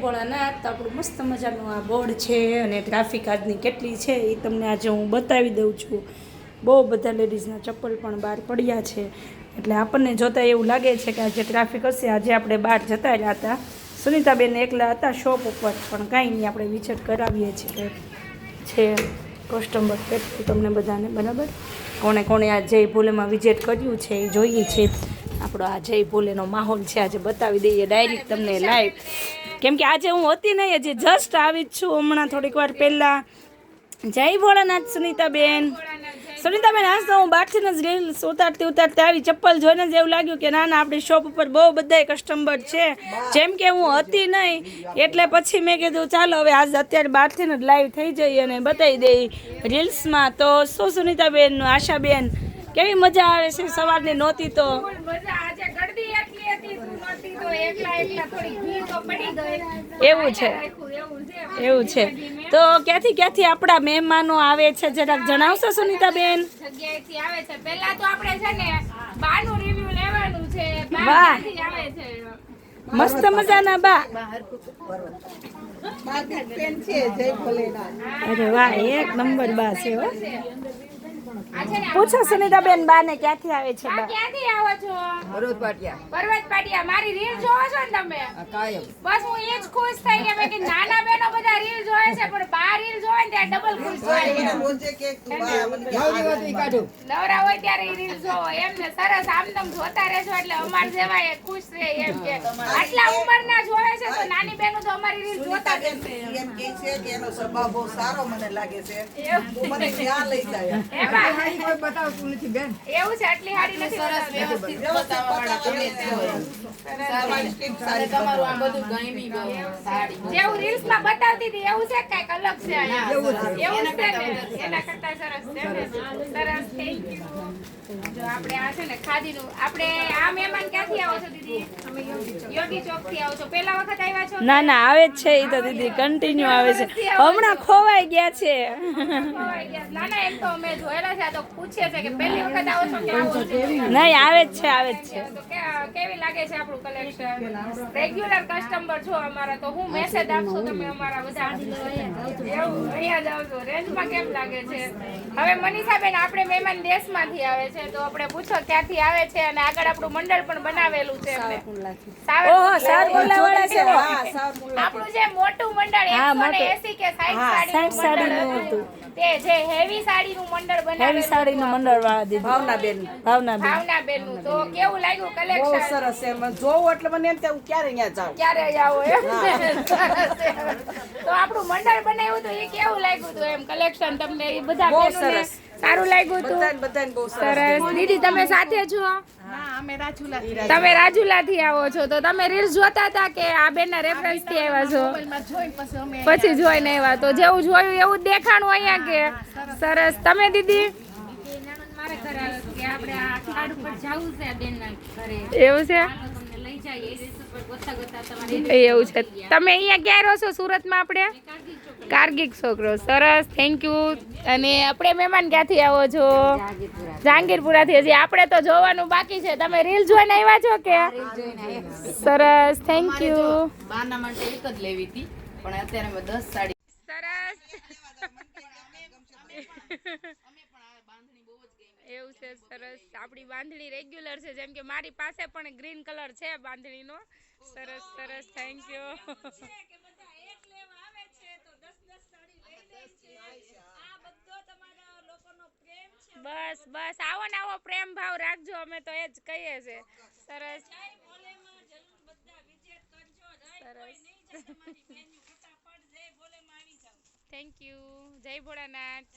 ભોળાનાથ તો આપણું મસ્ત મજાનું આ બોર્ડ છે અને ટ્રાફિક આજની કેટલી છે એ તમને આજે હું બતાવી દઉં છું. બહુ બધા લેડીઝના ચપ્પલ પણ બહાર પડ્યા છે એટલે આપણને જોતાં એવું લાગે છે કે આજે ટ્રાફિક હશે. આજે આપણે બહાર જતા રહ્યા હતા, સુનિતાબેન એકલા હતા શોપ ઉપર, પણ કાંઈ નહીં, આપણે વિઝિટ કરાવીએ છીએ છે કસ્ટમર કેટલું તમને બધાને. બરાબર, કોણે કોણે આ જય ભોલેમાં વિઝિટ કર્યું છે એ જોઈએ છે. આપણો આ જય ભોલેનો માહોલ છે આજે બતાવી દઈએ ડાયરેક્ટ તમને લાઈવ, કેમ કે આજે હું હતી નહીં, હજી જસ્ટ આવી જ છું હમણાં થોડીક વાર પહેલાં. જય ભોળાનાથ સુનિતાબેન. સુનિતાબેન આજ તો હું બહારથી જ રીલ્સ ઉતારતી આવી, ચપ્પલ જોઈને જ એવું લાગ્યું કે ના આપણી શોપ ઉપર બહુ બધા કસ્ટમર છે. જેમ કે હું હતી નહીં એટલે પછી મેં કીધું ચાલો હવે આજ અત્યારે બહારથી જ લાઈવ થઈ જઈએ અને બતાવી દઈએ રીલ્સમાં. તો શું સુનિતાબેન, આશાબેન, કેવી મજા આવે છે સવારની? નહોતી તો એવું છે, એવું છે. તો ક્યાંથી આપણા મહેમાનો આવે છે જરાક જણાવશો સુનિતાબેન? જગ્યાએથી આવે છે. પહેલા તો આપણે છે ને બાનું રિવ્યુ લેવાનું છે. વાહ, મસ્ત મજાના બા. અરે વાહ, એક નંબર બા છે હો. પૂછો સુનિતાબેન બાને ક્યાંથી આવે છે બા? ક્યાંથી આવો છો? પર્વત પાટિયા. પર્વત પાટિયા. મારી રીલ જોવો છો ને તમે? કાયમ. બસ હું એ જ ખુશ થઈ કે મેં કે નાના બેનો બધા રીલ જોવે છે પણ બા રીલ જોવે ને ત્યાં ડબલ ખુશ થાય. નવરા હોય ત્યારે રીલ જોવો એમ ને. સરસ, આમ જોતા રહેજો એટલે અમાર જેવા એ ખુશ રહે એમ કે આટલા ઉંમરના જોવે છે તો નાની બેનો તો અમારી રીલ જોતા જ હશે. એમ કે છે કે એનો સ્વભાવ બહુ સારો મને લાગે છે. મને ત્યાં લઈ જાય. એમાં કોઈ બતાવતું નથી બેન. એવું છે, આટલી હારી નથી. સરસ વ્યવસ્થિત બતાવવાવાળા તમે છો. તમારું આ બધું ગઈમી બહુ સાડી. જેવું રીલ્સ માં બતાવતી હતી એવું છે, કઈક અલગ છે. એવું છે ને, એના કરતા સરસ છે ને. સરસ, થેન્ક યુ. જો આપણે આ છે ને ખાદીનું, આપણે આ મહેમાન ક્યાંથી આવો છો દીદી? તમે યોગી ચોક થી આવો છો? પહેલા વખત આવ્યા છો? ના ના, આવે જ છે એ તો દીદી, કન્ટિન્યુ આવે છે. હમણાં ખોવાઈ ગયા છે. ના ના, એમ તો અમે જોયેલા છે. આ તો પૂછીએ છે કે પહેલી વખત આવો છો કે આવો છો? નહીં, આવે જ છે, આવે જ છે. તો કેવી લાગે છે આપણું કલેક્શન? રેગ્યુલર કસ્ટમર છો અમારા, તો હું મેસેજ આપશો તમે અમારા બધા? એવું અહીંયા જ આવજો. રેન્જમાં કેમ લાગે છે? હવે મનીષાબેન, આપણે મહેમાન દેશમાંથી આવે છે તો આપણે પૂછો ક્યાંથી આવે છે અને આગળ આપણું મંડળ પણ બનાવેલું છે એમને. ઓહો, સાવરકુંડલા વાળા છે. આપણું જે મોટું મંડળ 180 કે 60 સાડીનું હતું, તે જે હેવી સાડીનું મંડળ બનાવેલું. હેવી સાડીનું મંડળ વાળા દીદી ભાવનાબેનનું. તો કેવું લાગ્યું કલેક્શન? બહુ સરસ છે. મને જોવું એટલે મને એમ થાય હું ક્યારે અહીંયા જાઉં. ક્યારે આવો એમ? તો આપણું મંડળ બનાવ્યું તો એ કેવું લાગ્યું હતું એમ કલેક્શન તમને? એ બધા બહુ બહેનોને સરસ. સારું લાગ્યું હતું? બધાને બહુ સરસ. દીદી તમે સાથે છો? હા, અમે રાજુલાથી. તમે રાજુલાથી આવો છો તો તમે રીલ્સ જોતા હતા કે આ બેનના રેફરન્સ થી આવ્યા છો? પછી જોઈને આવ્યા. તો જેવું જોયું એવું જ દેખાણું અહીંયા કે? સરસ. તમે દીદી? મારે ઘરે આવ્યો કે આપણે આ કાર્ડ ઉપર જવું છે બેનના ઘરે. એવું છે? લઈ જઈએ એવું છે. તમે અહીંયા ક્યાં રહો છો સુરતમાં? આપણે કાર્ગિક છોકરો. સરસ, થેન્ક યુ. અને આપણે મહેમાન ક્યાંથી આવો છો? જહાંગીરપુરાથી. હજી આપણે તો જોવાનું બાકી છે. તમે રીલ જોઈને આવ્યા છો કે? સરસ, થેન્ક યુ. બાના માટે એક જ લેવી હતી પણ અત્યારે મેં 10 સાડી. સરસ. એવું છે. સરસ. આપણી બાંધણી રેગ્યુલર છે, જેમ કે મારી પાસે પણ ગ્રીન કલર છે બાંધણીનો. સરસ સરસ, થેન્ક યુ. બસ બસ, આવો ને આવો પ્રેમ ભાવ રાખજો, અમે તો એ જ કહીએ છે. સરસ સરસ, થેન્ક યુ. જય ભોળાનાથ.